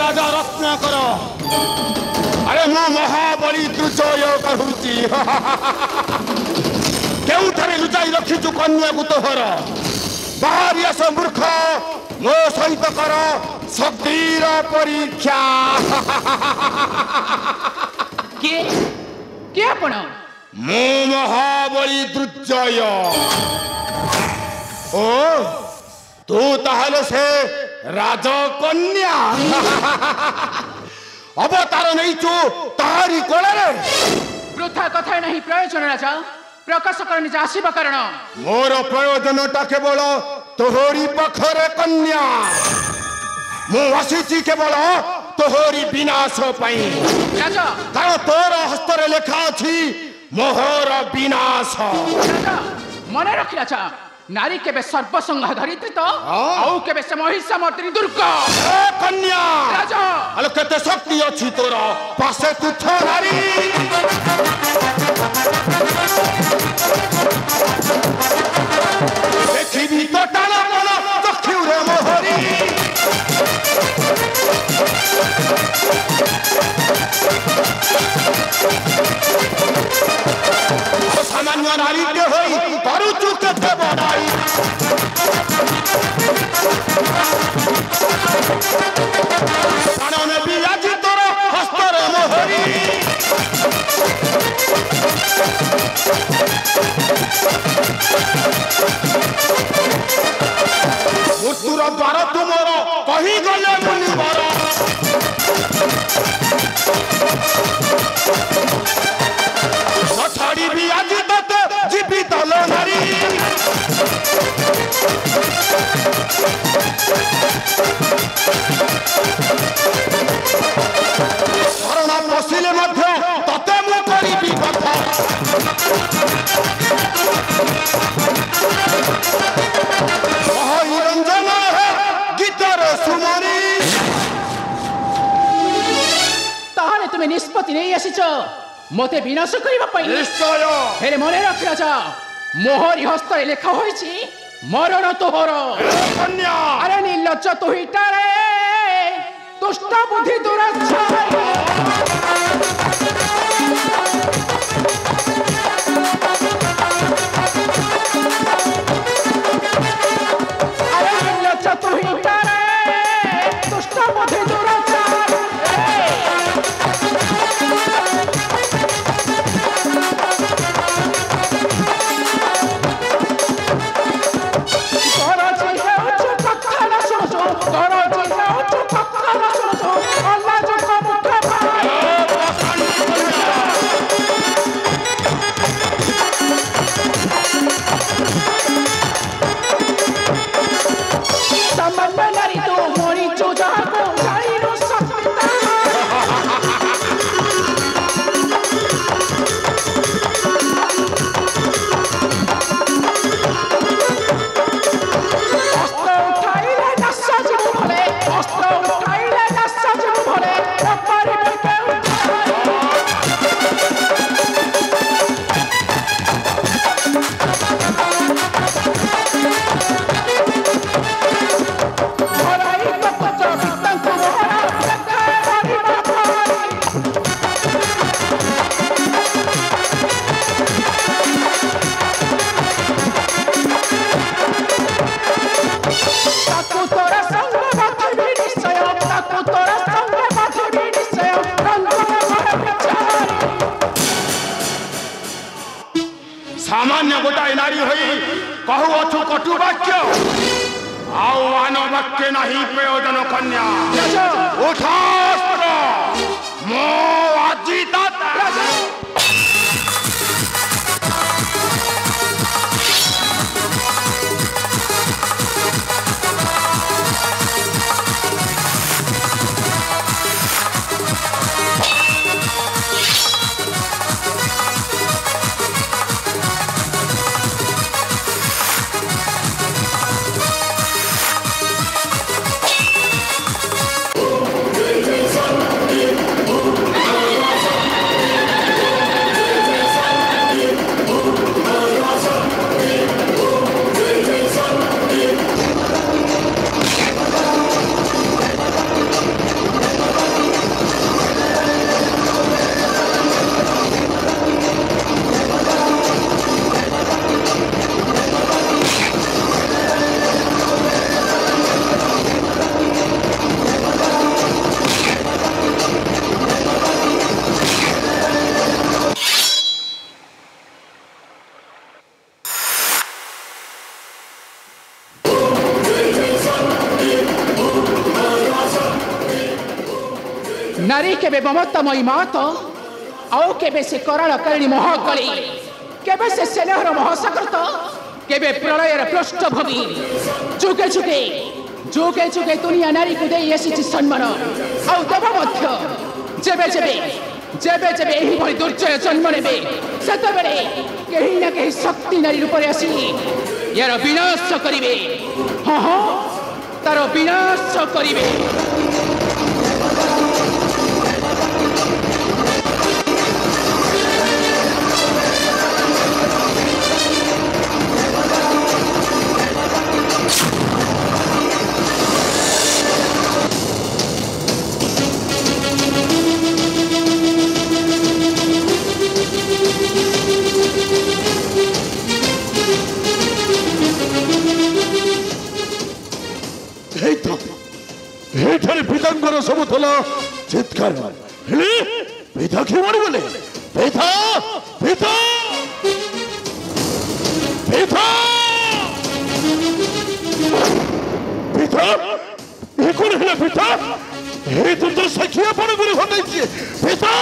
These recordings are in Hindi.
राजा रत्नाकर अरे मु महाबली दुर्जय कहूची केउठारे लुचाई रखिचु कन्या को तोहर बाहरी आस मूर्ख मो सहित कर शक्तिर परीक्षा के आपण मु महाबली दुर्जय ओ तू ताहले से राजकन्या अवतार नहीं चु तारी कोले वृथा कथा नहीं प्रयोजन राजा प्रकाश कर निज आसीबा कारण मोर प्रयोजनटा केवल तोहरी पखरे कन्या मु आसीची केवल तोहरी विनाश पई राजा कारण तोर हस्तरे लेखा अछि मोहर विनाश राजा मने रखि राजा नारी केबे सर्वसंग धरित्री तो आउ केबे से महिषा मर्दिनी दुर्गा ए कन्या राजा अलो केते शक्ति अछि तोर पासे तुच्छ नारी देखिबी तो टाला टाला चक्षु रे मोहरी सामान्य नारी के होई करू चुके ते बड़ाई प्राण में भी आज तोर हस्तर मोहरी मृत्युर द्वार तुमर कही गले मुनिवर छाड़ी भी आज तते जीवित लो नारी शरण पशिले मध्य तते मु करिबी कथा रंजन है गीतर सुमरी ताहले तुमे निष्पत्ति नहीं आसीछ मते विनाश करिबा पई निश्चय हेरे मने रख राजा मोहरी हस्तरे लेखा होईछि मरण तोहर कन्या अरे निर्लज्ज तुहिटारे दुष्ट बुद्धि दुराचारी अरे निर्लज्ज तुहिटारे दुष्ट बुद्धि दुराचारी सामान्य गोटाए नारी होई कहू अछु कटु वाक्य आह्वान वाक्य नहीं प्रयोजन कन्या उठास्त्र मो अजिता नारी केबे ममतामयी मात आउ केबे से कराल कालिनी महाकली केबे से स्नेहर महासागरत केबे प्रलयर पृष्ठभूमि जुगे जुगे जुगे जुगे दुनिया नारी को दे आसी सम्मान आउ देव मध्य जेबे जेबे जेबे जेबे एही भली दुर्जय जन्म नेबे सेतबेले केही ना केही शक्ति नारी रूप आसी यार विनाश करिवे हाँ हाँ तार विनाश करिवे पितांकर सब थला चित्कार पिता क्यों मरी गले पिता पिता पिता पिता ये कौन है पिता ये तो सखिया पड़ गए होते हैं पिता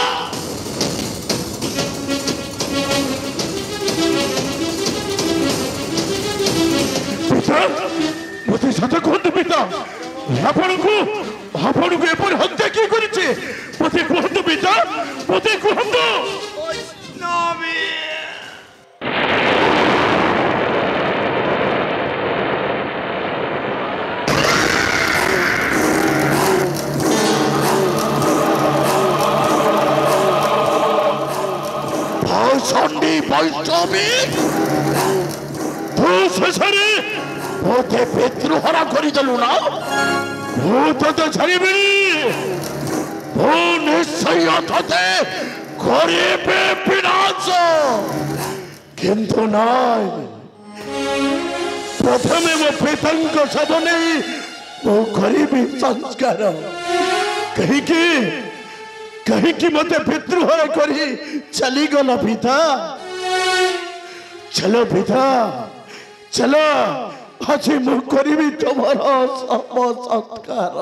पिता मुझे साथ कौन पिता आपको एपर हत्या किए करिছে পথে কুহন্ত পিতা পথে কুহন্ত বৈষ্ণবী ভাষণ্ডী বৈষ্ণবী তুই শেষে পথে পিতৃহরা করিদেলু না ভূত তো ছাড়িবি ও নিশ্চয় অথতে করিবে বিনাশ কিন্তু নয় প্রথমে মো পিতাঙ্ক শব নেই মো করিবি সংস্কার কহিকি মতে পিতৃহর করি চলি গল পিতা চলো পিতা চলো আজি মু করিবি তোমার সব সৎকার